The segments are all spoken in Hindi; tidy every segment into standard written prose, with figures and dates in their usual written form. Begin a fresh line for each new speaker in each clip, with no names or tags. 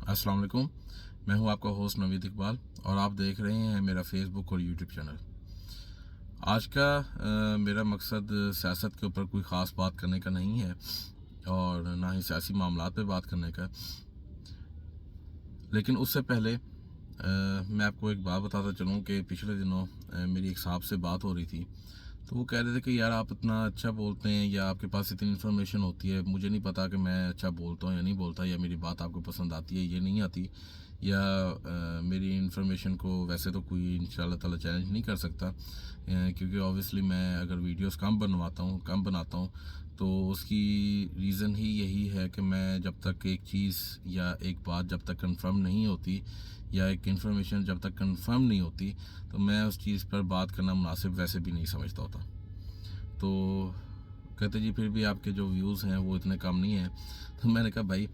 अस्सलाम वालेकुम। मैं हूं आपका होस्ट नवीद इकबाल और आप देख रहे हैं मेरा फेसबुक और यूट्यूब चैनल। आज का मेरा मकसद सियासत के ऊपर कोई ख़ास बात करने का नहीं है और ना ही सियासी मामलात पे बात करने का। लेकिन उससे पहले मैं आपको एक बात बताता चलूँ कि पिछले दिनों मेरी एक साहब से बात हो रही थी। तो वो कह रहे थे कि यार आप इतना अच्छा बोलते हैं या आपके पास इतनी इन्फॉर्मेशन होती है, मुझे नहीं पता कि मैं अच्छा बोलता हूँ या नहीं बोलता, या मेरी बात आपको पसंद आती है ये नहीं आती, या मेरी इन्फॉर्मेशन को वैसे तो कोई इंशाल्लाह ताला चैलेंज नहीं कर सकता, क्योंकि ऑब्वियसली मैं अगर वीडियोस कम बनाता हूँ तो उसकी रीज़न ही यही है कि मैं जब तक एक चीज़ या एक बात जब तक कंफर्म नहीं होती या एक इन्फॉर्मेशन जब तक कंफर्म नहीं होती तो मैं उस चीज़ पर बात करना मुनासिब वैसे भी नहीं समझता होता। तो कहते जी फिर भी आपके जो व्यूज़ हैं वो इतने कम नहीं हैं। तो मैंने कहा भाई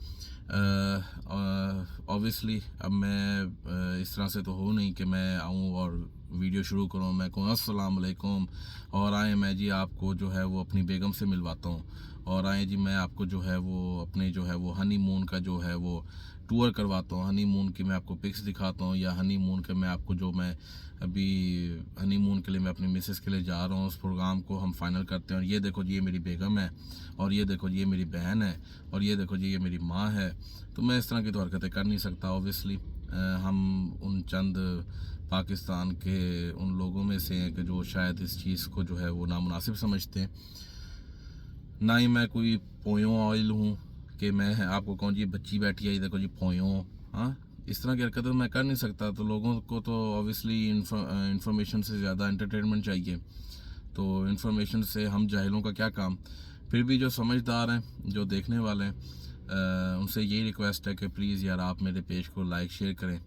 ऑब्वियसली अब मैं इस तरह से तो हो नहीं कि मैं आऊँ और वीडियो शुरू करूँ, मैं कहूँ अस्सलाम वालेकुम और आए मैं जी आपको जो है वो अपनी बेगम से मिलवाता हूँ, और आए जी मैं आपको जो है वो अपने जो है वो हनी मून का जो है वो टूर करवाता हूँ, हनी मून की मैं आपको पिक्स दिखाता हूँ, या हनी मून के मैं आपको जो मैं अभी हनीमून के लिए मैं अपनी मिसेस के लिए जा रहा हूँ उस प्रोग्राम को हम फाइनल करते हैं, और ये देखो जी ये मेरी बेगम है, और ये देखो जी ये मेरी बहन है, और ये देखो जी ये मेरी माँ है। तो मैं इस तरह की तो हरकतें कर नहीं सकता ऑब्वियसली। हम उन चंद पाकिस्तान के उन लोगों में से हैं कि जो शायद इस चीज़ को जो है वो नामुनासिब समझते हैं। ना ही मैं कोई पोयों ऑयल हूँ कि मैं आपको कहूँ जी बच्ची बैठी है ये देखो जी पोयों। हाँ, इस तरह की हरकतें मैं कर नहीं सकता। तो लोगों को तो ऑब्वियसली इंफॉर्मेशन से ज़्यादा एंटरटेनमेंट चाहिए, तो इन्फॉर्मेशन से हम जाहिलों का क्या काम। फिर भी जो समझदार हैं, जो देखने वाले हैं, उनसे यही रिक्वेस्ट है कि प्लीज़ यार आप मेरे पेज को लाइक शेयर करें,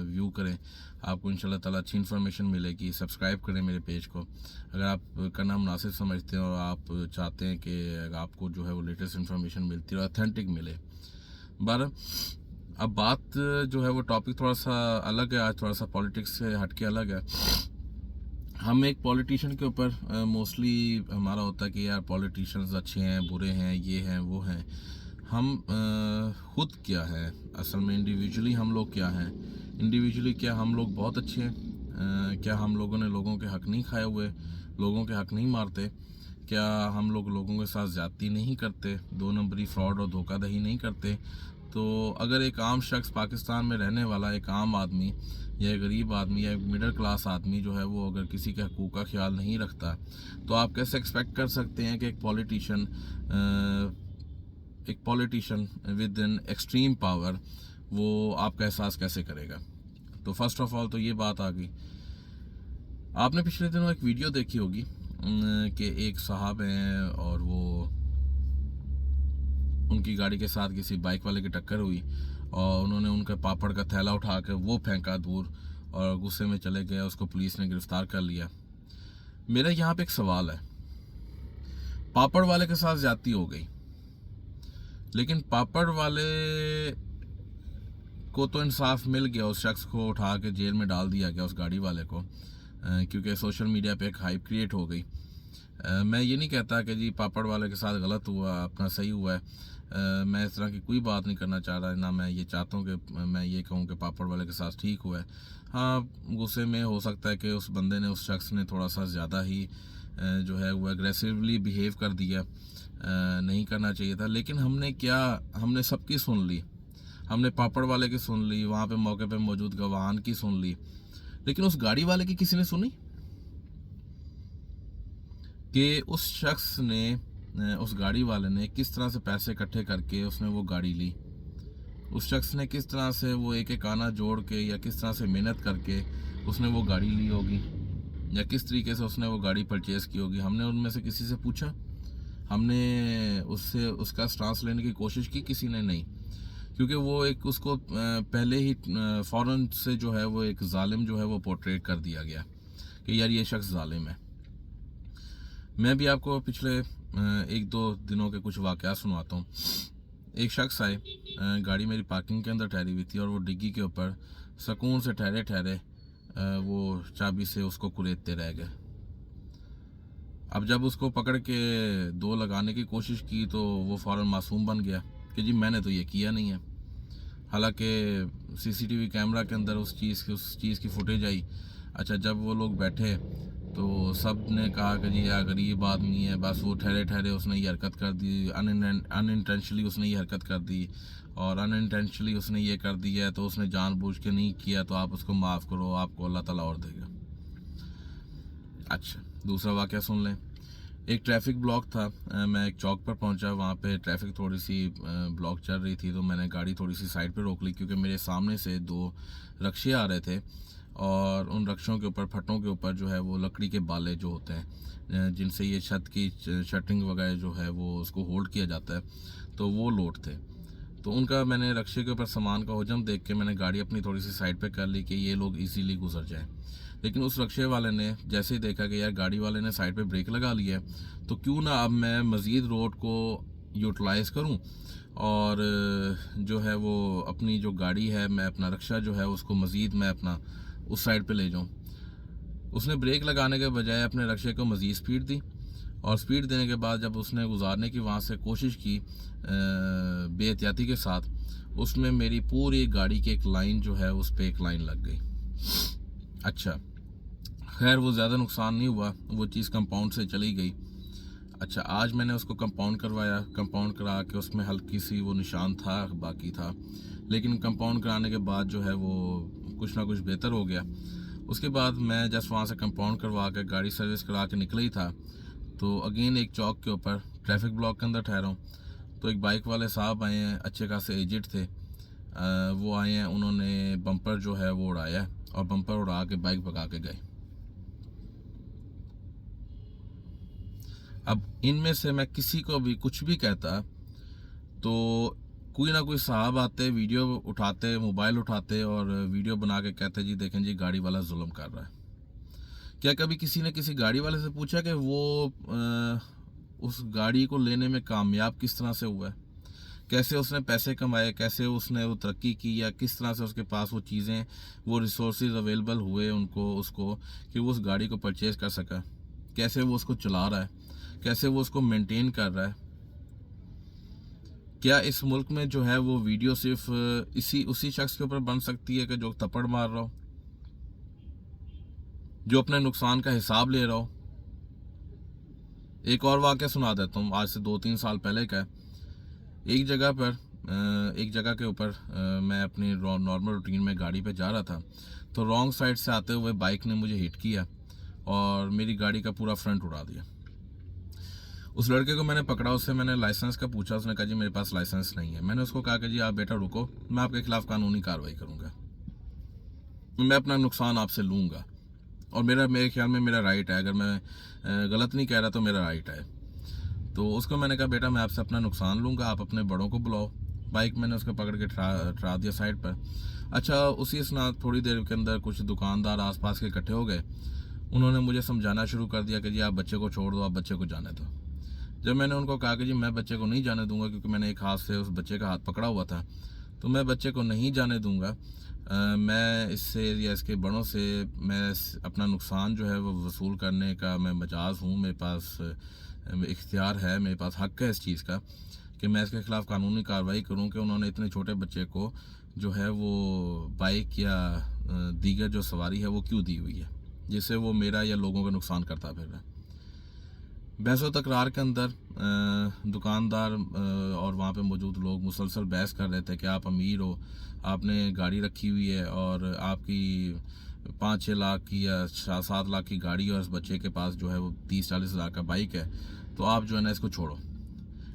व्यू करें, आपको इंशाल्लाह ताला अच्छी इन्फॉर्मेशन मिलेगी। सब्सक्राइब करें मेरे पेज को अगर आप करना मुनासिब समझते हैं और आप चाहते हैं कि आपको जो है वो लेटेस्ट इन्फॉर्मेशन मिलती है और अथेंटिक मिले। बार अब बात जो है वो टॉपिक थोड़ा सा अलग है, आज थोड़ा सा पॉलिटिक्स से हट के अलग है। हम एक पॉलिटिशियन के ऊपर मोस्टली हमारा होता है कि यार पॉलिटिशियंस अच्छे हैं बुरे हैं ये हैं वो हैं। हम खुद क्या है असल में, इंडिविजुअली हम लोग क्या हैं, इंडिविजुअली क्या हम लोग बहुत अच्छे हैं? क्या हम लोगों ने लोगों के हक नहीं खाए हुए, लोगों के हक नहीं मारते? क्या हम लोग लोगों के साथ ज़्यादती नहीं करते, दो नंबरी फ्रॉड और धोखाधड़ी नहीं करते? तो अगर एक आम शख्स पाकिस्तान में रहने वाला एक आम आदमी या एक गरीब आदमी या एक मिडिल क्लास आदमी जो है वो अगर किसी के हकूक़ का ख्याल नहीं रखता, तो आप कैसे एक्सपेक्ट कर सकते हैं कि एक politician with an extreme power वो आपका एहसास कैसे करेगा? तो फर्स्ट ऑफ ऑल तो ये बात आ गई। आपने पिछले दिनों एक वीडियो देखी होगी कि एक साहब हैं और वो उनकी गाड़ी के साथ किसी बाइक वाले की टक्कर हुई और उन्होंने उनका पापड़ का थैला उठा के वो फेंका दूर और गुस्से में चले गए, उसको पुलिस ने गिरफ्तार कर लिया। मेरा यहाँ पे एक सवाल है, पापड़ वाले के साथ ज्यादती हो गई, लेकिन पापड़ वाले को तो इंसाफ मिल गया, उस शख्स को उठा के जेल में डाल दिया गया उस गाड़ी वाले को, क्योंकि सोशल मीडिया पे एक हाइप क्रिएट हो गई। मैं ये नहीं कहता कि जी पापड़ वाले के साथ गलत हुआ अपना सही हुआ है। मैं इस तरह की कोई बात नहीं करना चाह रहा, ना मैं ये चाहता हूँ कि मैं ये कहूँ कि पापड़ वाले के साथ ठीक हुआ है। हाँ, गुस्से में हो सकता है कि उस बंदे ने उस शख्स ने थोड़ा सा ज़्यादा ही जो है वो एग्रेसिवली बिहेव कर दिया, नहीं करना चाहिए था। लेकिन हमने सबकी सुन ली, हमने पापड़ वाले की सुन ली, वहाँ पे मौके पे मौजूद गवाहान की सुन ली, लेकिन उस गाड़ी वाले की किसी ने सुनी? कि उस शख्स ने उस गाड़ी वाले ने किस तरह से पैसे इकट्ठे करके उसने वो गाड़ी ली, उस शख्स ने किस तरह से वो एक एक आना जोड़ के या किस तरह से मेहनत करके उसने वो गाड़ी ली होगी, या किस तरीके से उसने वो गाड़ी परचेज़ की होगी। हमने उनमें से किसी से पूछा? हमने उससे उसका स्टांस लेने की कोशिश की? किसी ने नहीं, क्योंकि वो एक उसको पहले ही फ़ौरन से जो है वो एक जालिम जो है वो पोर्ट्रेट कर दिया गया कि यार ये शख्स जालिम है। मैं भी आपको पिछले एक दो दिनों के कुछ वाक़यात सुनाता हूँ। एक शख्स आए, गाड़ी मेरी पार्किंग के अंदर ठहरी हुई थी और वो डिग्गी के ऊपर सुकून से ठहरे ठहरे वो चाबी से उसको कुरेदते रह गए। अब जब उसको पकड़ के दो लगाने की कोशिश की तो वो फ़ौरन मासूम बन गया कि जी मैंने तो ये किया नहीं है। हालांकि सीसीटीवी कैमरा के अंदर उस चीज़ की फुटेज आई। अच्छा, जब वो लोग बैठे तो सब ने कहा कि जी यार गरीब आदमी है, बस वो ठहरे ठहरे उसने ये हरकत कर दी, अनइंटेंशनली उसने ये हरकत कर दी, और अनइंटेंशनली उसने ये कर दिया है तो उसने जानबूझ के नहीं किया, तो आप उसको माफ़ करो, आपको अल्लाह ताला और देगा। अच्छा, दूसरा वाक़या सुन लें। एक ट्रैफिक ब्लॉक था, मैं एक चौक पर पहुंचा, वहाँ पे ट्रैफिक थोड़ी सी ब्लॉक चल रही थी, तो मैंने गाड़ी थोड़ी सी साइड पे रोक ली, क्योंकि मेरे सामने से 2 रक्शे आ रहे थे, और उन रक्षों के ऊपर, फट्टों के ऊपर जो है वो लकड़ी के बाले जो होते हैं, जिनसे ये छत की शटरिंग वगैरह जो है वो उसको होल्ड किया जाता है, तो वो लोड थे। तो उनका मैंने रक्शे के ऊपर सामान का हजम देख के मैंने गाड़ी अपनी थोड़ी सी साइड पे कर ली कि ये लोग इजीली गुजर जाएं। लेकिन उस रक्शे वाले ने जैसे ही देखा कि यार गाड़ी वाले ने साइड पे ब्रेक लगा लिया है, तो क्यों ना अब मैं मज़ीद रोड को यूटिलाइज़ करूं, और जो है वो अपनी जो गाड़ी है, मैं अपना रक्शा जो है उसको मज़ीद मैं अपना उस साइड पे ले जाऊं। उसने ब्रेक लगाने के बजाय अपने रक्शे को मज़ीद स्पीड दी, और स्पीड देने के बाद जब उसने गुजारने की वहाँ से कोशिश की बेहतियाती के साथ, उसमें मेरी पूरी गाड़ी की एक लाइन जो है उस पर एक लाइन लग गई। अच्छा, खैर वो ज़्यादा नुकसान नहीं हुआ, वो चीज़ कंपाउंड से चली गई। अच्छा, आज मैंने उसको कंपाउंड करवाया, कंपाउंड करा के उसमें हल्की सी वो निशान था, बाकी था, लेकिन कंपाउंड कराने के बाद जो है वो कुछ ना कुछ बेहतर हो गया। उसके बाद मैं जस्ट वहाँ से कंपाउंड करवा के गाड़ी सर्विस करा के निकला ही था, तो अगेन एक चौक के ऊपर ट्रैफिक ब्लॉक के अंदर ठहरा हूँ, तो एक बाइक वाले साहब आए हैं, अच्छे खासे एजेड थे। वो आए हैं, उन्होंने बम्पर जो है वो उड़ाया, और बम्पर उड़ा के बाइक भगा के गए। अब इनमें से मैं किसी को भी कुछ भी कहता तो कोई ना कोई साहब आते, वीडियो उठाते, मोबाइल उठाते और वीडियो बना के कहते जी देखें जी गाड़ी वाला जुल्म कर रहा है। क्या कभी किसी ने किसी गाड़ी वाले से पूछा कि वो उस गाड़ी को लेने में कामयाब किस तरह से हुआ है, कैसे उसने पैसे कमाए, कैसे उसने वो तरक्की की, या किस तरह से उसके पास वो चीज़ें, वो रिसोर्सेज अवेलेबल हुए उसको कि वो उस गाड़ी को परचेज़ कर सका, कैसे वो उसको चला रहा है, कैसे वो उसको मेंटेन कर रहा है। क्या इस मुल्क में जो है वो वीडियो सिर्फ उसी शख्स के ऊपर बन सकती है कि जो थप्पड़ मार रहा हो, जो अपने नुकसान का हिसाब ले रहा हो? एक और वाक़या सुना देता हूँ, आज से 2-3 साल पहले का है। एक जगह के ऊपर मैं अपनी नॉर्मल रूटीन में गाड़ी पे जा रहा था, तो रॉन्ग साइड से आते हुए बाइक ने मुझे हिट किया और मेरी गाड़ी का पूरा फ्रंट उड़ा दिया। उस लड़के को मैंने पकड़ा, उससे मैंने लाइसेंस का पूछा, उसने कहा जी मेरे पास लाइसेंस नहीं है। मैंने उसको कहा कि जी आप बेटा रुको, मैं आपके खिलाफ कानूनी कार्रवाई करूँगा, मैं अपना नुकसान आपसे लूँगा, और मेरे ख्याल में मेरा राइट है, अगर मैं गलत नहीं कह रहा तो मेरा राइट है। तो उसको मैंने कहा बेटा मैं आपसे अपना नुकसान लूँगा, आप अपने बड़ों को बुलाओ। बाइक मैंने उसको पकड़ के ठहरा दिया साइड पर। अच्छा, उसी स्नात थोड़ी देर के अंदर कुछ दुकानदार आसपास के इकट्ठे हो गए, उन्होंने मुझे समझाना शुरू कर दिया कि जी आप बच्चे को छोड़ दो, आप बच्चे को जाने दो। जब मैंने उनको कहा कि जी मैं बच्चे को नहीं जाने दूंगा, क्योंकि मैंने एक हाथ से उस बच्चे का हाथ पकड़ा हुआ था, तो मैं बच्चे को नहीं जाने दूंगा, मैं इससे या इसके बड़ों से मैं अपना नुकसान जो है वो वसूल करने का मैं मजाज हूँ, मेरे पास इख्तियार है, मेरे पास हक़ है इस चीज़ का कि मैं इसके ख़िलाफ़ कानूनी कार्रवाई करूँ कि उन्होंने इतने छोटे बच्चे को जो है वो बाइक या दीगर जो सवारी है वो क्यों दी हुई है, जिससे वो मेरा या लोगों का नुकसान करता फिर रहा है। बहसो तकरार के अंदर दुकानदार और वहाँ पे मौजूद लोग मुसलसल बहस कर रहे थे कि आप अमीर हो, आपने गाड़ी रखी हुई है और आपकी 5-6 लाख की या 7 लाख की गाड़ी और इस बच्चे के पास जो है वो 30-40 हज़ार का बाइक है, तो आप जो है ना इसको छोड़ो।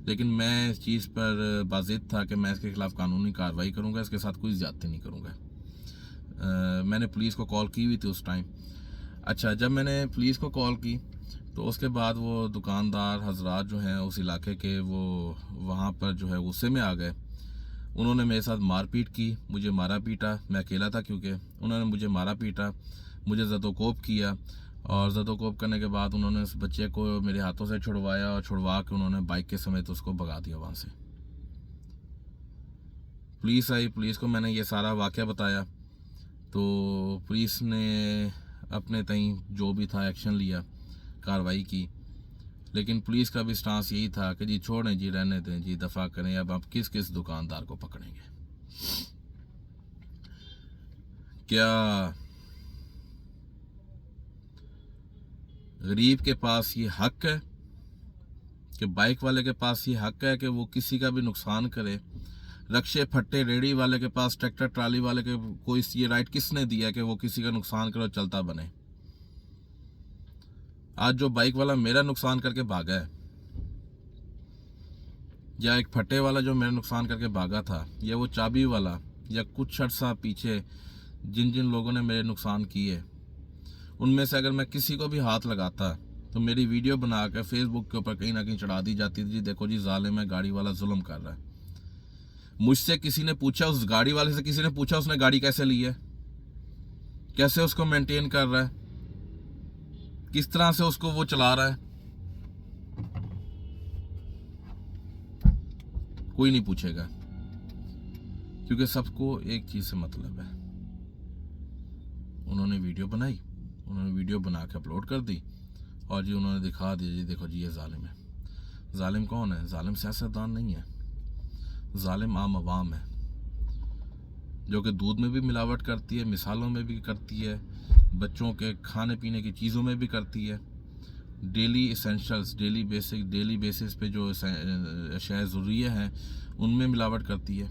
लेकिन मैं इस चीज़ पर बाज़िद था कि मैं इसके ख़िलाफ़ कानूनी कार्रवाई करूँगा, इसके साथ कोई ज़्यादती नहीं करूँगा। मैंने पुलिस को कॉल की हुई थी उस टाइम। अच्छा, जब मैंने पुलिस को कॉल की तो उसके बाद वो दुकानदार हजरात जो हैं उस इलाके के, वो वहाँ पर जो है गुस्से में आ गए। उन्होंने मेरे साथ मारपीट की, मुझे मारा पीटा, मैं अकेला था क्योंकि उन्होंने मुझे मारा पीटा, मुझे ज़दोकोप किया, और ज़दोकोप करने के बाद उन्होंने उस बच्चे को मेरे हाथों से छुड़वाया, और छुड़वा के उन्होंने बाइक के समेत उसको भगा दिया वहाँ से। पुलिस आई, पुलिस को मैंने ये सारा वाक़या बताया, तो पुलिस ने अपने तई जो भी था एक्शन लिया, कार्रवाई की। लेकिन पुलिस का भी स्टांस यही था कि जी छोड़ें जी, रहने दें जी, दफ़ा करें, अब आप किस किस दुकानदार को पकड़ेंगे। क्या गरीब के पास ये हक है कि बाइक वाले के पास ये हक है कि वो किसी का भी नुकसान करे? रक्शे फट्टे रेडी वाले के पास, ट्रैक्टर ट्राली वाले के कोई ये राइट किसने दिया कि वो किसी का नुकसान करे और चलता बने? आज जो बाइक वाला मेरा नुकसान करके भागा है, या एक फट्टे वाला जो मेरा नुकसान करके भागा था, या वो चाबी वाला, या कुछ अर्सा पीछे जिन जिन लोगों ने मेरे नुकसान किए, उनमें से अगर मैं किसी को भी हाथ लगाता तो मेरी वीडियो बनाकर फेसबुक के ऊपर कहीं ना कहीं चढ़ा दी जाती थी, जी देखो जी जालिम है, गाड़ी वाला जुल्म कर रहा है। मुझसे किसी ने पूछा, उस गाड़ी वाले से किसी ने पूछा उसने गाड़ी कैसे ली है, कैसे उसको मेंटेन कर रहा है, किस तरह से उसको वो चला रहा है? कोई नहीं पूछेगा, क्योंकि सबको एक चीज से मतलब है। उन्होंने वीडियो बनाई, उन्होंने वीडियो बना के अपलोड कर दी और जी उन्होंने दिखा दिया, जी देखो जी ये जालिम है। जालिम कौन है? जालिम सियासतदान नहीं है, जालिम आम आवाम है, जो कि दूध में भी मिलावट करती है, मिसालों में भी करती है, बच्चों के खाने पीने की चीज़ों में भी करती है, डेली इसेंशियल्स, डेली बेसिस पे जो अशिया ज़रूरी हैं उनमें मिलावट करती है,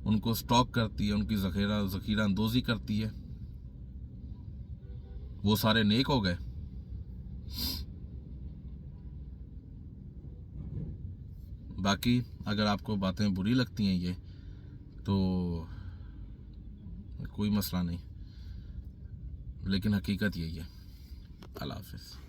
उनको स्टॉक करती है, उनकी ज़ख़ीरा अंदोज़ी करती है। वो सारे नेक हो गए? बाकी अगर आपको बातें बुरी लगती हैं ये, तो कोई मसला नहीं, लेकिन हकीकत यही है। अल्लाह हाफ़िज़।